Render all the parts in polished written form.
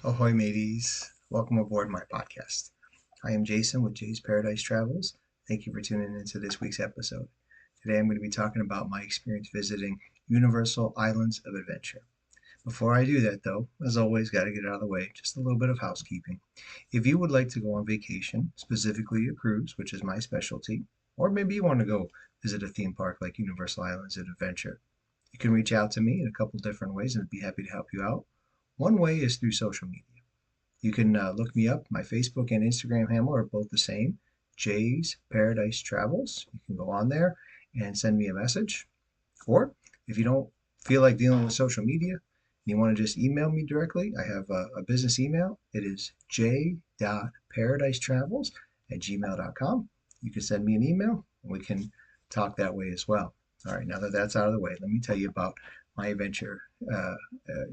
Ahoy, mateys. Welcome aboard my podcast. I am Jason with Jay's Paradise Travels. Thank you for tuning into this week's episode. Today I'm going to be talking about my experience visiting Universal Islands of Adventure. Before I do that, though, as always, got to get it out of the way, just a little bit of housekeeping. If you would like to go on vacation, specifically a cruise, which is my specialty, or maybe you want to go visit a theme park like Universal Islands of Adventure, you can reach out to me in a couple different ways and I'd be happy to help you out. One way is through social media. You can look me up. My Facebook and Instagram handle are both the same, Jay's Paradise Travels. You can go on there and send me a message. Or if you don't feel like dealing with social media and you want to just email me directly, I have a business email. It is j.paradise.travels@gmail.com. You can send me an email and we can talk that way as well. All right, now that that's out of the way, let me tell you about my adventure.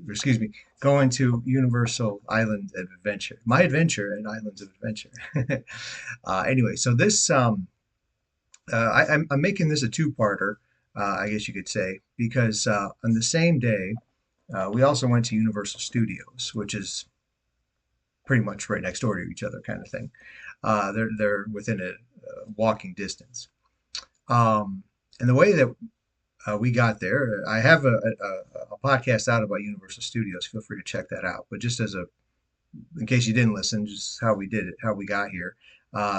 Excuse me, going to Universal Island of Adventure. My adventure at Islands of Adventure. Anyway, so this I'm making this a two-parter, I guess you could say, because on the same day we also went to Universal Studios, which is pretty much right next door to each other, kind of thing. They're within a walking distance. And the way that we got there. I have a podcast out about Universal Studios. Feel free to check that out. But just as in case you didn't listen, just how we did it, how we got here.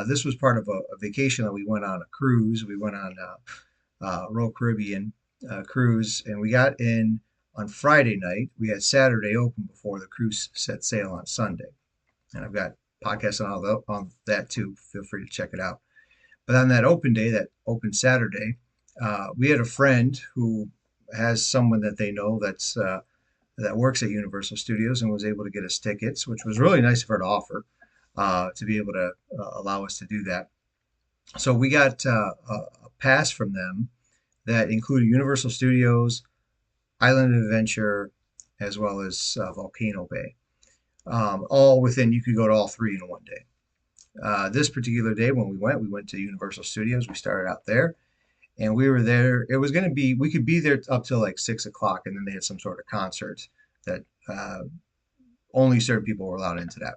This was part of a vacation that we went on a cruise. We went on a Royal Caribbean cruise, and we got in on Friday night. We had Saturday open before the cruise set sail on Sunday. And I've got podcasts on that too. Feel free to check it out. But on that open day, that open Saturday, we had a friend who has someone that they know that works at Universal Studios and was able to get us tickets, which was really nice of her to offer to be able to allow us to do that. So we got a pass from them that included Universal Studios, Island of Adventure, as well as Volcano Bay. All within, you could go to all three in one day. This particular day when we went to Universal Studios. We started out there and we were there. It was going to be, we could be there up till like 6 o'clock, and then they had some sort of concert that only certain people were allowed into that.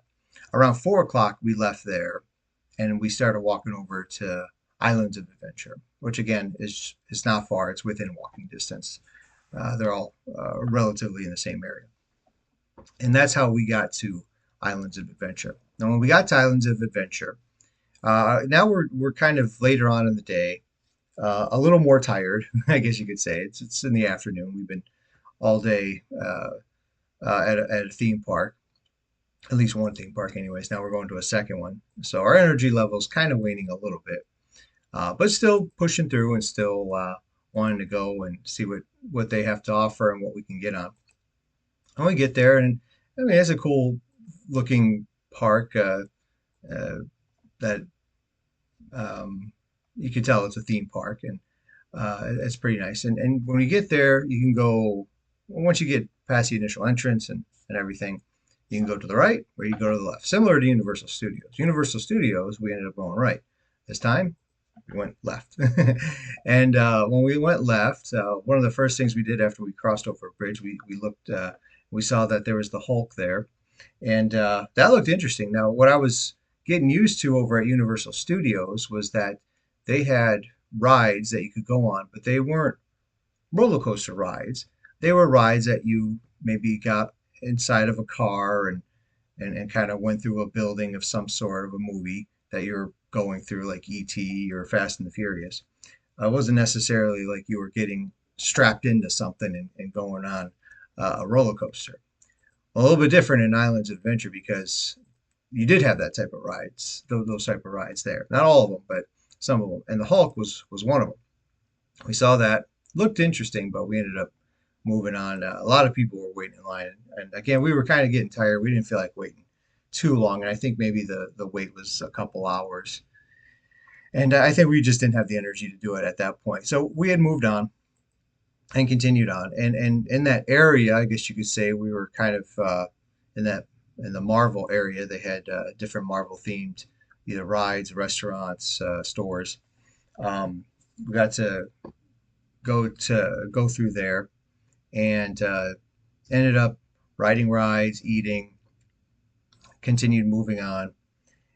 Around 4 o'clock, we left there and we started walking over to Islands of Adventure, which again is not far. It's within walking distance. They're all relatively in the same area. And that's how we got to Islands of Adventure. Now, when we got to Islands of Adventure, now we're kind of later on in the day, a little more tired, I guess you could say. It's in the afternoon. We've been all day at a theme park, at least one theme park, anyways. Now we're going to a second one, so our energy level's kind of waning a little bit, but still pushing through and still wanting to go and see what they have to offer and what we can get on. And we get there, and I mean it's a cool looking park that you can tell it's a theme park, and it's pretty nice. And when you get there, you can go once you get past the initial entrance and everything, you can go to the right or you can go to the left. Similar to Universal Studios. Universal Studios, we ended up going right. This time, we went left. And when we went left, one of the first things we did after we crossed over a bridge, we looked, we saw that there was the Hulk there, and that looked interesting. Now, what I was getting used to over at Universal Studios was that they had rides that you could go on, but they weren't roller coaster rides. They were rides that you maybe got inside of a car and kind of went through a building of some sort of a movie that you're going through, like E.T. or Fast and the Furious. It wasn't necessarily like you were getting strapped into something and going on a roller coaster. A little bit different in Islands of Adventure because you did have that type of rides, those type of rides there. Not all of them, but some of them. And the Hulk was one of them. We saw that, looked interesting, but we ended up moving on. A lot of people were waiting in line, and again, we were kind of getting tired. We didn't feel like waiting too long, and I think maybe the wait was a couple hours, and I think we just didn't have the energy to do it at that point. So we had moved on and continued on, and in that area, I guess you could say we were kind of in that in the Marvel area. They had different Marvel themed either rides, restaurants, stores. We got to go through there and ended up riding rides, eating. continued moving on.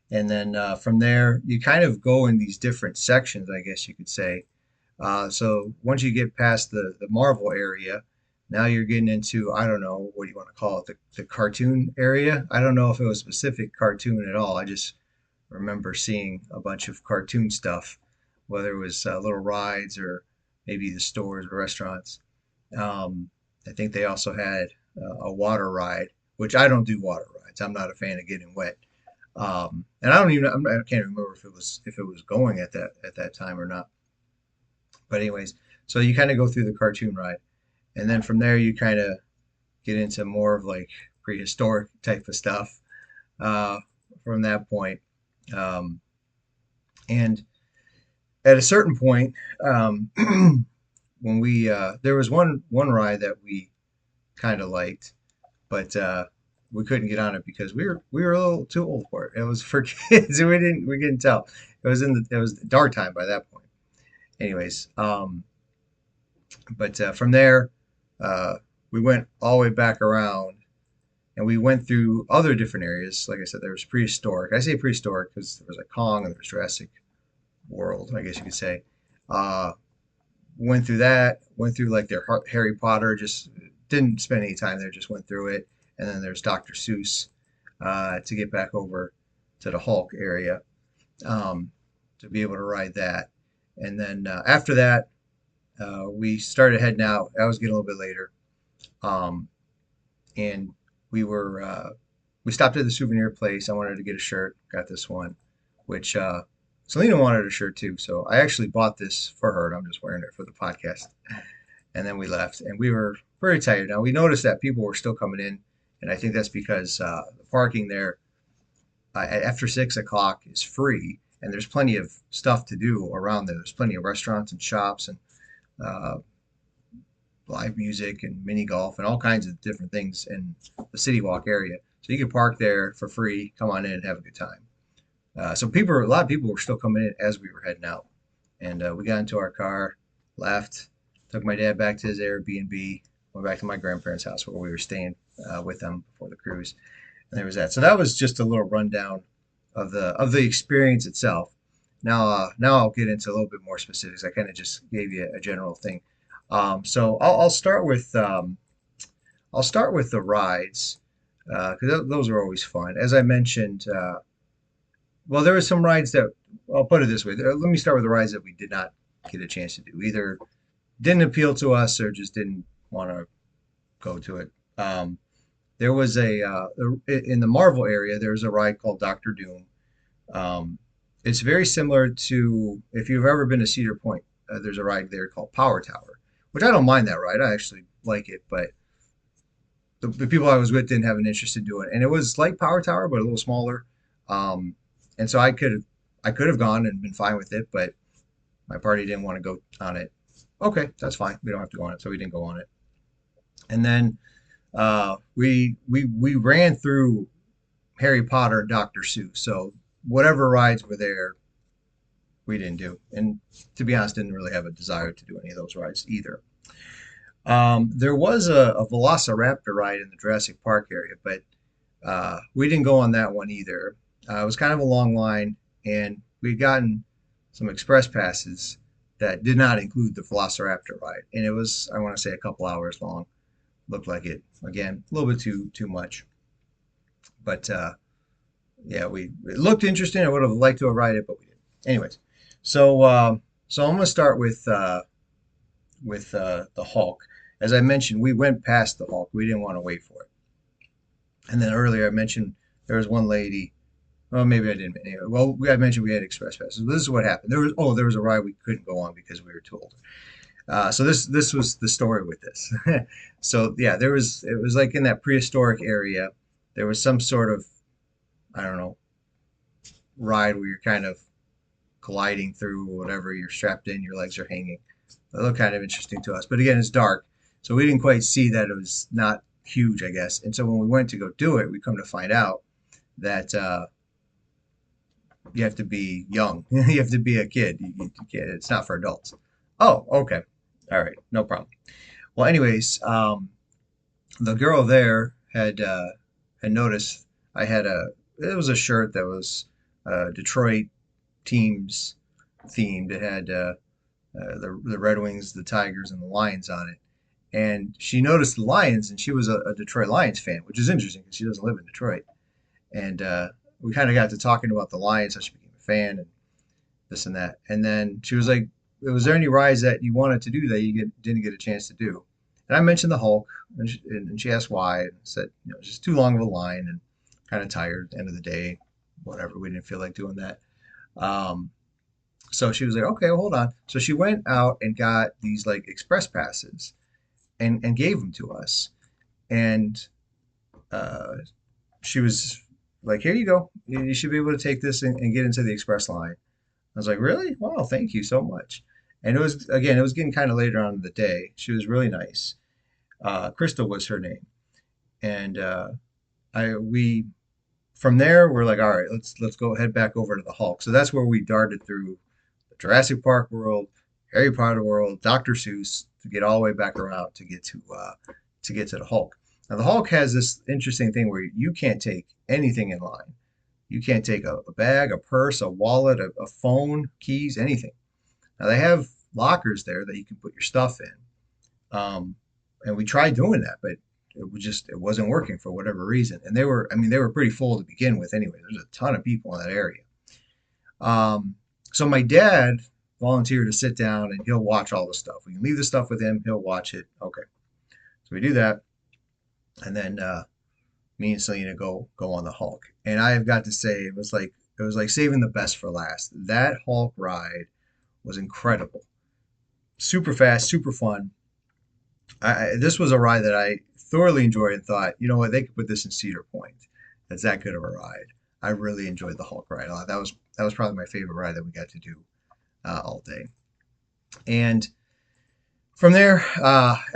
And then from there, you kind of go in these different sections, I guess you could say. So once you get past the Marvel area, now you're getting into, I don't know, what do you want to call it, the cartoon area? I don't know if it was specific cartoon at all. I just remember seeing a bunch of cartoon stuff, whether it was little rides or maybe the stores or restaurants. Um, I think they also had a water ride, which I don't do water rides. I'm not a fan of getting wet. And I don't even I can't remember if it was going at that time or not. But anyways, so you kind of go through the cartoon ride, and then from there you kind of get into more of like prehistoric type of stuff uh, from that point. Um, and at a certain point, um, when we there was one ride that we kind of liked, but we couldn't get on it because we were a little too old for it. It was for kids, and we couldn't tell. It was dark time by that point. Anyways, but from there, uh, we went all the way back around, and we went through other different areas. Like I said, there was prehistoric. I say prehistoric because there was like Kong and there was Jurassic World, I guess you could say. Uh, went through that. Went through like their Harry Potter. Just didn't spend any time there. Just went through it. And then there's Dr. Seuss to get back over to the Hulk area um, to be able to ride that. And then after that, we started heading out. I was getting a little bit later, um, and we were we stopped at the souvenir place. I wanted to get a shirt. Got this one, which Selena wanted a shirt too. So I actually bought this for her. And I'm just wearing it for the podcast. And then we left, and we were very tired. Now we noticed that people were still coming in, and I think that's because the parking there after 6 o'clock is free, and there's plenty of stuff to do around there. There's plenty of restaurants and shops and uh, live music and mini golf and all kinds of different things in the City Walk area. So you can park there for free, come on in and have a good time. A lot of people were still coming in as we were heading out, and we got into our car, left, took my dad back to his Airbnb, went back to my grandparents' house where we were staying with them before the cruise, and there was that. So that was just a little rundown of the experience itself. Now I'll get into a little bit more specifics. I kind of just gave you a general thing. So I'll start with the rides because those are always fun. As I mentioned, well, there were some rides that I'll put it this way. Let me start with the rides that we did not get a chance to do. Either didn't appeal to us or just didn't want to go to it. There was in the Marvel area. There was a ride called Doctor Doom. Um, it's very similar to if you've ever been to Cedar Point. There's a ride there called Power Tower, which I don't mind that ride. I actually like it, but the people I was with didn't have an interest in doing it. And it was like Power Tower, but a little smaller. Um, and so I could have gone and been fine with it, but my party didn't want to go on it. Okay, that's fine. We don't have to go on it, so we didn't go on it. And then we ran through Harry Potter and Dr. Seuss. So whatever rides were there, we didn't do. And to be honest, didn't really have a desire to do any of those rides either. There was a Velociraptor ride in the Jurassic Park area, but we didn't go on that one either. It was kind of a long line, and we'd gotten some express passes that did not include the Velociraptor ride, and it was I want to say a couple hours long. Looked like it again, a little bit too much, but yeah, it looked interesting. I would have liked to have ride it, but we didn't. Anyways, so I'm gonna start with the Hulk. As I mentioned, we went past the Hulk. We didn't want to wait for it. And then earlier I mentioned there was one lady. Well, maybe I didn't. Anyway, well, I mentioned we had express passes. This is what happened. There was a ride we couldn't go on because we were too old. So this was the story with this. So yeah, it was like in that prehistoric area. There was some sort of I don't know ride where you're kind of gliding through whatever you're strapped in, your legs are hanging. That looked kind of interesting to us. But again, it's dark, so we didn't quite see that it was not huge, I guess. And so when we went to go do it, we come to find out that you have to be young. You have to be a kid. You can't, it's not for adults. Oh, okay. All right, no problem. Well, anyways, the girl there had noticed I had it was a shirt that was Detroit teams themed. It had the Red Wings, the Tigers, and the Lions on it. And she noticed the Lions, and she was a Detroit Lions fan, which is interesting because she doesn't live in Detroit. And we kind of got to talking about the Lions, how she became a fan, and this and that. And then she was like, "Was there any rides that you wanted to do that didn't get a chance to do?" And I mentioned the Hulk, and she asked why. And I said, it's just too long of a line and kind of tired. At the end of the day, whatever. We didn't feel like doing that. Um, so she was like, "Okay, well, hold on." So she went out and got these like express passes and gave them to us. And uh, she was like, "Here you go. You should be able to take this and get into the express line." I was like, "Really? Wow, thank you so much." And it was again, it was getting kind of later on in the day. She was really nice. Krystal was her name, and I we from there we're like, all right, let's go head back over to the Hulk. So that's where we darted through the Jurassic Park world, Harry Potter world, Dr. Seuss to get all the way back around to get to the Hulk. Now the Hulk has this interesting thing where you can't take anything in line. You can't take a bag, a purse, a wallet, a phone, keys, anything. Now they have lockers there that you can put your stuff in. And we tried doing that, but it wasn't working for whatever reason. And they were pretty full to begin with anyway. There's a ton of people in that area. So my dad volunteered to sit down and he'll watch all the stuff. We can leave the stuff with him. He'll watch it. Okay. So we do that. And then me and Selena go on the Hulk. And I have got to say, it was like saving the best for last. That Hulk ride was incredible. Super fast, super fun. This was a ride that I thoroughly enjoyed and thought, you know what, they could put this in Cedar Point. That's that good of a ride. I really enjoyed the Hulk ride. That was probably my favorite ride that we got to do all day. And from there,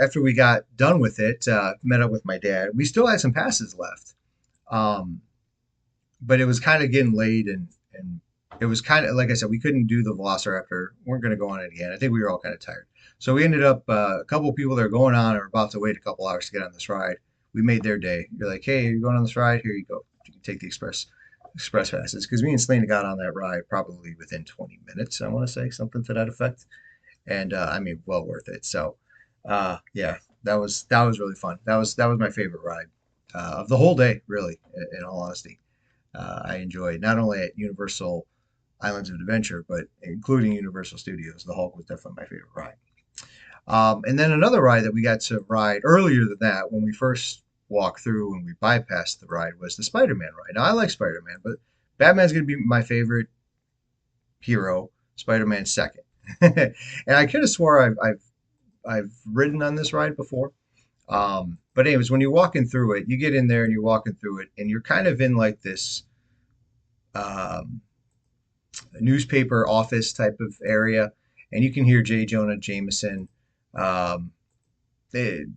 after we got done with it, met up with my dad. We still had some passes left, um, but it was kind of getting late, and it was kind of like I said, we couldn't do the Velociraptor. We weren't going to go on it again. I think we were all kind of tired. So we ended up a couple of people that are going on are about to wait a couple hours to get on this ride. We made their day. You're like, "Hey, you're going on this ride? Here you go. You can take the express passes." Because me and Selena got on that ride probably within 20 minutes. I want to say something to that effect, and I mean, well worth it. So, yeah, that was really fun. That was my favorite ride of the whole day, really. In all honesty, I enjoyed not only at Universal Islands of Adventure, but including Universal Studios. The Hulk was definitely my favorite ride. And then another ride that we got to ride earlier than that when we first walked through and we bypassed the ride was the Spider-Man ride. Now I like Spider-Man, but Batman's going to be my favorite hero. Spider-Man second. And I could have swore I've ridden on this ride before. But anyways, when you're walking through it, you get in there and you're walking through it, and you're kind of in like this um, newspaper office type of area, and you can hear J. Jonah Jameson um,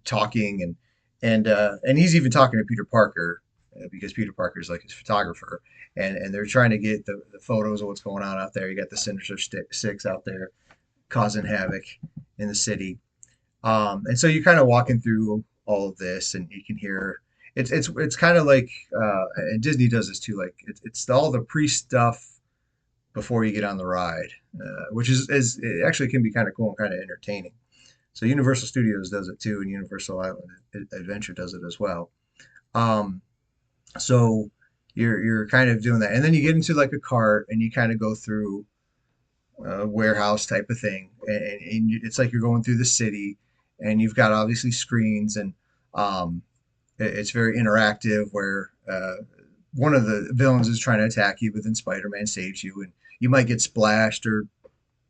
talking, and he's even talking to Peter Parker because Peter Parker is like his photographer, and they're trying to get the photos of what's going on out there. You got the Sinister Six out there causing havoc in the city, and so you're kind of walking through all of this, and you can hear. It's kind of like and Disney does this too. Like it's all the pre stuff before you get on the ride, which is it actually can be kind of cool and kind of entertaining. So Universal Studios does it too, and Universal Island Adventure does it as well. Um, so you're kind of doing that, and then you get into like a cart, and you kind of go through a warehouse type of thing, and it's like you're going through the city, and you've got obviously screens, and um, it's very interactive where one of the villains is trying to attack you, but then Spider-Man saves you, and you might get splashed or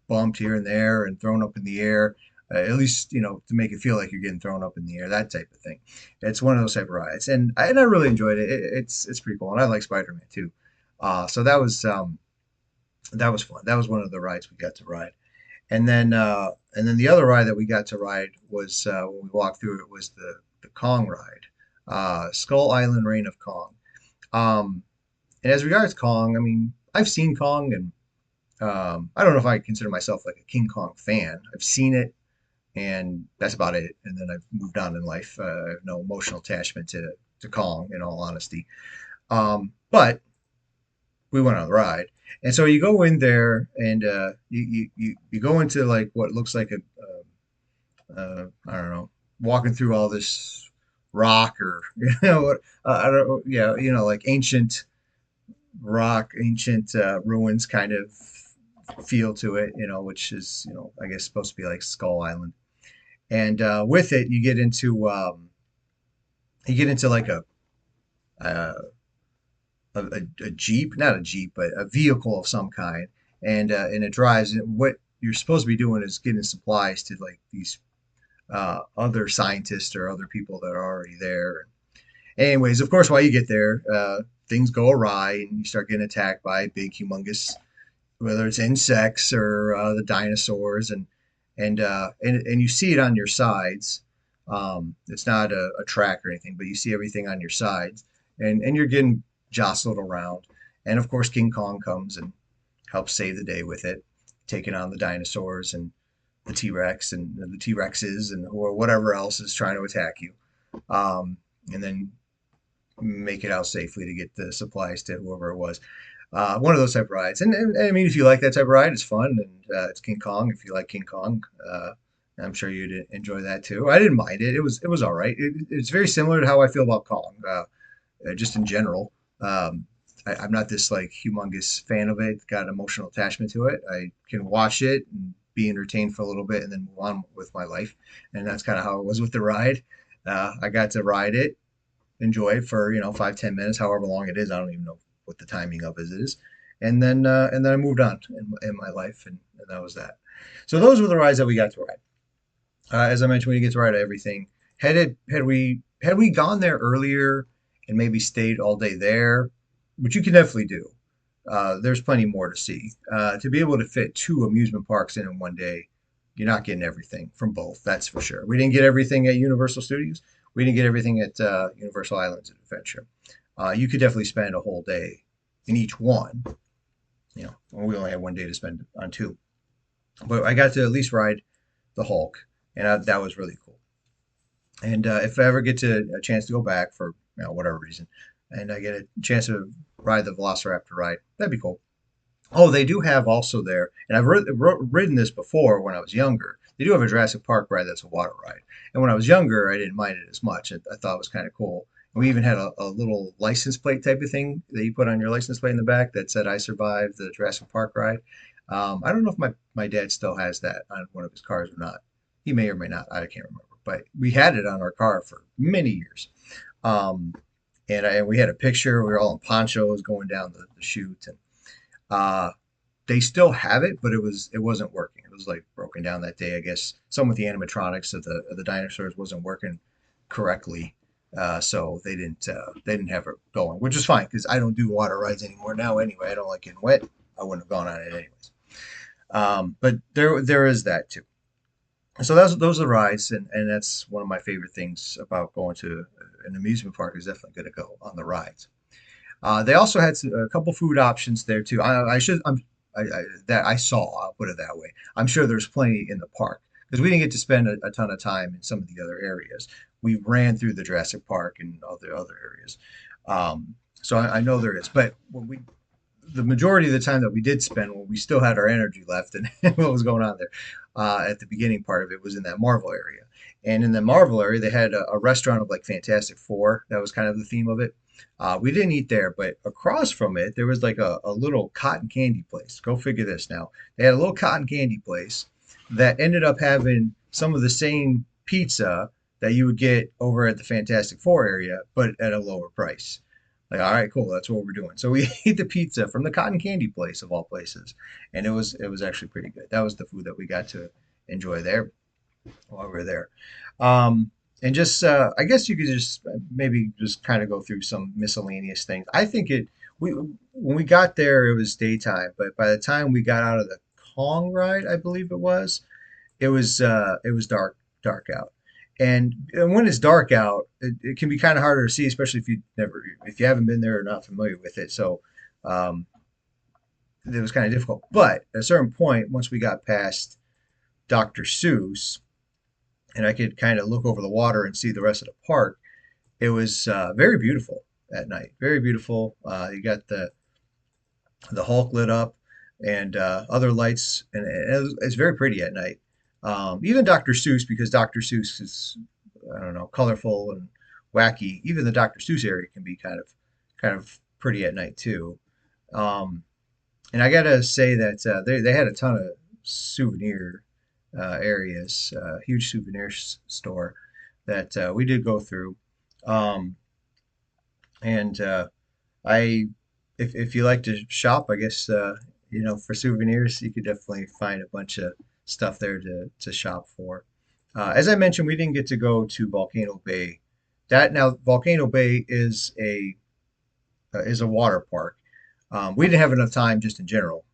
bumped here and there and thrown up in the air. At least to make it feel like you're getting thrown up in the air, that type of thing. It's one of those type of rides, and I really enjoyed it. It's pretty cool, and I like Spider-Man too. So that was fun. That was one of the rides we got to ride, and then the other ride that we got to ride was when we walked through it was the Kong ride, Skull Island Reign of Kong. And as regards Kong, I mean, I've seen Kong, and I don't know if I consider myself like a King Kong fan. I've seen it, and that's about it. And then I've moved on in life. I have no emotional attachment to Kong, in all honesty. But we went on the ride. And so you go in there and you go into like what looks like I don't know, walking through all this rock or what I don't know, yeah, like ancient rock, ancient ruins kind of feel to it, which is I guess supposed to be like Skull Island. And with it, you get into like uh, a jeep, not a jeep, but a vehicle of some kind, and it drives. And what you're supposed to be doing is getting supplies to like these other scientists or other people that are already there. Anyways, of course, while you get there, things go awry and you start getting attacked by big, humongous, whether it's insects or the dinosaurs, and you see it on your sides. It's not a track or anything, but you see everything on your sides, and you're getting jostled around. And of course, King Kong comes and helps save the day with it, taking on the dinosaurs and the T Rex and the T Rexes and or whatever else is trying to attack you. And then make it out safely to get the supplies to whoever it was. One of those type of rides, and I mean, if you like that type of ride, it's fun, and it's King Kong. If you like King Kong, I'm sure you'd enjoy that too. I didn't mind it; it was all right. It's very similar to how I feel about Kong, just in general. Um, I'm not this like humongous fan of it. Got an emotional attachment to it. I can watch it and be entertained for a little bit, and then move on with my life. And that's kind of how it was with the ride. I got to ride it, enjoy it for 5-10 minutes, however long it is. I don't even know what the timing of it is, and then I moved on in my life, and that was that. So those were the rides that we got to ride. As I mentioned, we didn't get to ride everything. Had we gone there earlier and maybe stayed all day there, which you can definitely do. There's plenty more to see. To be able to fit two amusement parks in one day, you're not getting everything from both. That's for sure. We didn't get everything at Universal Studios. We didn't get everything at Universal Islands Adventure. You could definitely spend a whole day in each one. We only had one day to spend on two, but I got to at least ride the Hulk, and that was really cool. And if I ever get a chance to go back for whatever reason, and I get a chance to ride the Velociraptor ride, that'd be cool. Oh, they do have also there, and I've ridden this before when I was younger. They do have a Jurassic Park ride that's a water ride. And when I was younger, I didn't mind it as much. I thought it was kind of cool. And we even had a little license plate type of thing that you put on your license plate in the back that said, I survived the Jurassic Park ride. I don't know if my dad still has that on one of his cars or not. He may or may not. I can't remember. But we had it on our car for many years. Um, and we had a picture. We were all in ponchos going down the chute. And uh, they still have it, but it wasn't working. It was like broken down that day. I guess some with the animatronics of the dinosaurs wasn't working correctly, so they didn't have it going, which is fine because I don't do water rides anymore now anyway. I don't like getting wet. I wouldn't have gone on it anyways. But there is that too. So those are the rides, and that's one of my favorite things about going to an amusement park is definitely going to go on the rides. They also had a couple food options there too. I should that I saw. I'll put it that way. I'm sure there's plenty in the park because we didn't get to spend a ton of time in some of the other areas. We ran through the Jurassic Park and all the other areas, so I know there is. But the majority of the time that we did spend when we still had our energy left and what was going on there at the beginning part of it was in that Marvel area. And in the Marvel area, they had a restaurant of like Fantastic Four. That was kind of the theme of it. We didn't eat there, but across from it, there was like a little cotton candy place. Go figure this now. They had a little cotton candy place that ended up having some of the same pizza that you would get over at the Fantastic Four area, but at a lower price. Like, all right, cool, that's what we're doing. So we ate the pizza from the cotton candy place of all places, and it was actually pretty good. That was the food that we got to enjoy there while we were there. And just, I guess you could just maybe just kind of go through some miscellaneous things. I think we when we got there, it was daytime, but by the time we got out of the Kong ride, I believe it was dark out. And when it's dark out, it can be kind of harder to see, especially if you haven't been there or not familiar with it. So um, it was kind of difficult. But at a certain point, once we got past Dr. Seuss, and I could kind of look over the water and see the rest of the park. It was very beautiful at night. Very beautiful. You got The Hulk lit up, and other lights, and it's very pretty at night. Even Dr. Seuss, because Dr. Seuss is, I don't know, colorful and wacky. Even the Dr. Seuss area can be kind of pretty at night too. Um, and I gotta say that they had a ton of souvenir areas, huge souvenir store that we did go through. Um, and I, if you like to shop, I guess for souvenirs, you could definitely find a bunch of stuff there to shop for. As I mentioned, we didn't get to go to Volcano Bay. That now Volcano Bay is a water park. We didn't have enough time just in general.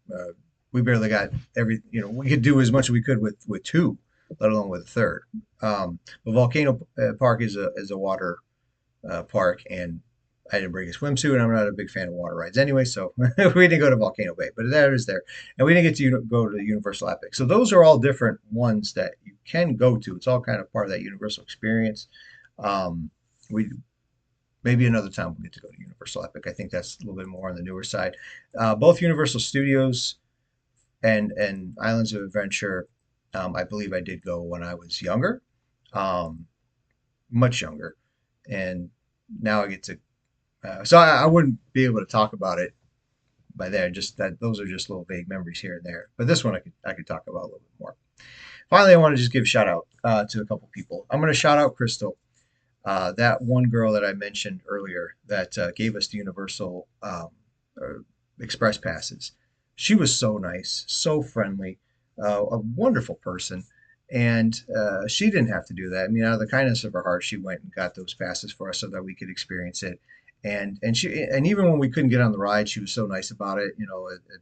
We barely got we could do as much as we could with two, let alone with a third. But Volcano Park is a water park, and I didn't bring a swimsuit, and I'm not a big fan of water rides anyway, so we didn't go to Volcano Bay, but that is there. And we didn't get to go to Universal Epic. So those are all different ones that you can go to. It's all kind of part of that Universal experience. Um, we Maybe another time we'll get to go to Universal Epic. I think that's a little bit more on the newer side. Both Universal Studios and Islands of Adventure, I believe I did go when I was younger, um, much younger, and now I get to. So I wouldn't be able to talk about it by there. Just that those are just little vague memories here and there. But this one I could talk about a little bit more. Finally, I want to just give a shout out to a couple people. I'm going to shout out Krystal, that one girl that I mentioned earlier that gave us the Universal Express passes. She was so nice, so friendly, a wonderful person. And she didn't have to do that. I mean, out of the kindness of her heart, she went and got those passes for us so that we could experience it. And even when we couldn't get on the ride, she was so nice about it.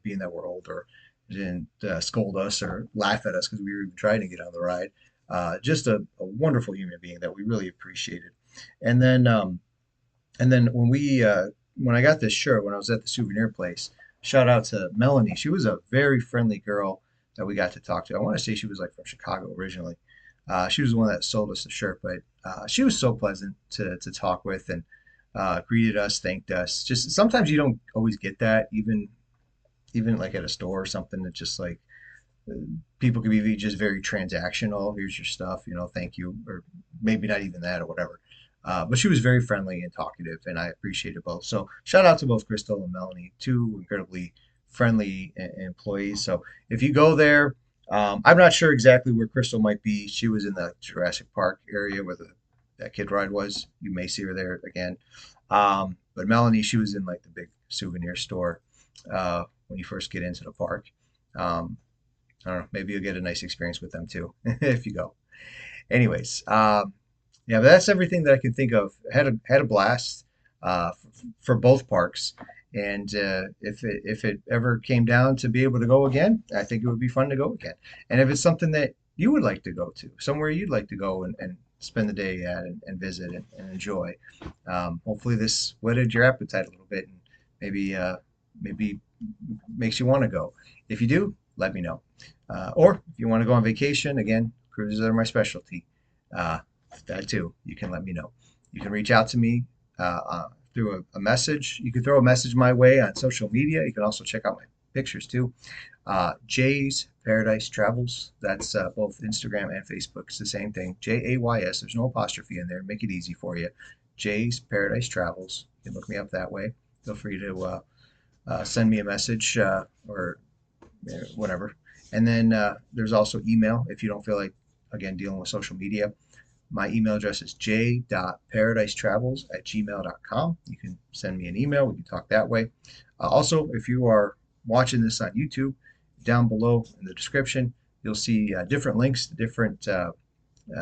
Being that we're older, didn't scold us or laugh at us because we were even trying to get on the ride. Just a wonderful human being that we really appreciated. And then when I got this shirt when I was at the souvenir place, shout out to Melanie. She was a very friendly girl that we got to talk to. I want to say she was like from Chicago originally. She was the one that sold us the shirt, but she was so pleasant to talk with, and greeted us, thanked us. Just sometimes you don't always get that, even like at a store or something. It's just like people can be just very transactional. Here's your stuff, thank you, or maybe not even that or whatever. But she was very friendly and talkative, and I appreciated both. So shout out to both Krystal and Melanie, two incredibly friendly employees. So if you go there, I'm not sure exactly where Krystal might be. She was in the Jurassic Park area where that kid ride was. You may see her there again. But Melanie, she was in like the big souvenir store when you first get into the park. Um, I don't know. Maybe you'll get a nice experience with them too if you go. Anyways, yeah, but that's everything that I can think of. Had a blast for both parks, and if it ever came down to be able to go again, I think it would be fun to go again. And if it's something that you would like to go to, somewhere you'd like to go and spend the day at and visit and enjoy, hopefully this whetted your appetite a little bit and maybe makes you want to go. If you do, let me know. Or if you want to go on vacation, again, cruises are my specialty. Uh, that too, you can let me know. You can reach out to me through a message. You can throw a message my way on social media. You can also check out my pictures too. Jay's Paradise Travels. That's both Instagram and Facebook. It's the same thing. Jays. There's no apostrophe in there. Make it easy for you. Jay's Paradise Travels. You can look me up that way. Feel free to send me a message or whatever. And then there's also email if you don't feel like, again, dealing with social media. My email address is j.paradise.travels@gmail.com. You can send me an email. We can talk that way. Also, if you are watching this on YouTube, down below in the description, you'll see different links to different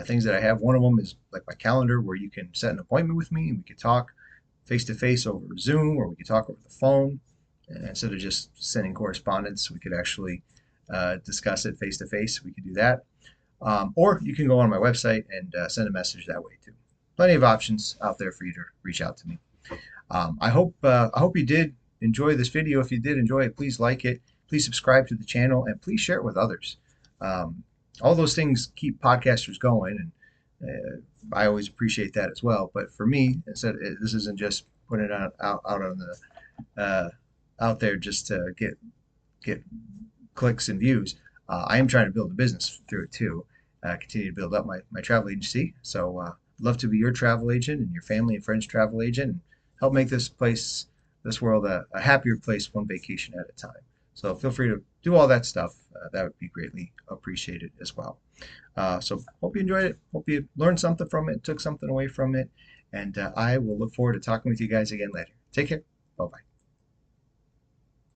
things that I have. One of them is like my calendar where you can set an appointment with me and we can talk face to face over Zoom, or we can talk over the phone. And instead of just sending correspondence, we could actually discuss it face to face. We could do that. Or you can go on my website and send a message that way too. Plenty of options out there for you to reach out to me. I hope you did enjoy this video. If you did enjoy it, please like it. Please subscribe to the channel and please share it with others. All those things keep podcasters going, and I always appreciate that as well. But for me, this isn't just putting it out on the out there just to get clicks and views. I am trying to build a business through it too. Continue to build up my travel agency. So love to be your travel agent and your family and friends travel agent and help make this world a happier place one vacation at a time. So feel free to do all that stuff. That would be greatly appreciated as well. So hope you enjoyed it. Hope you learned something from it, took something away from it. And I will look forward to talking with you guys again later. Take care. Bye bye.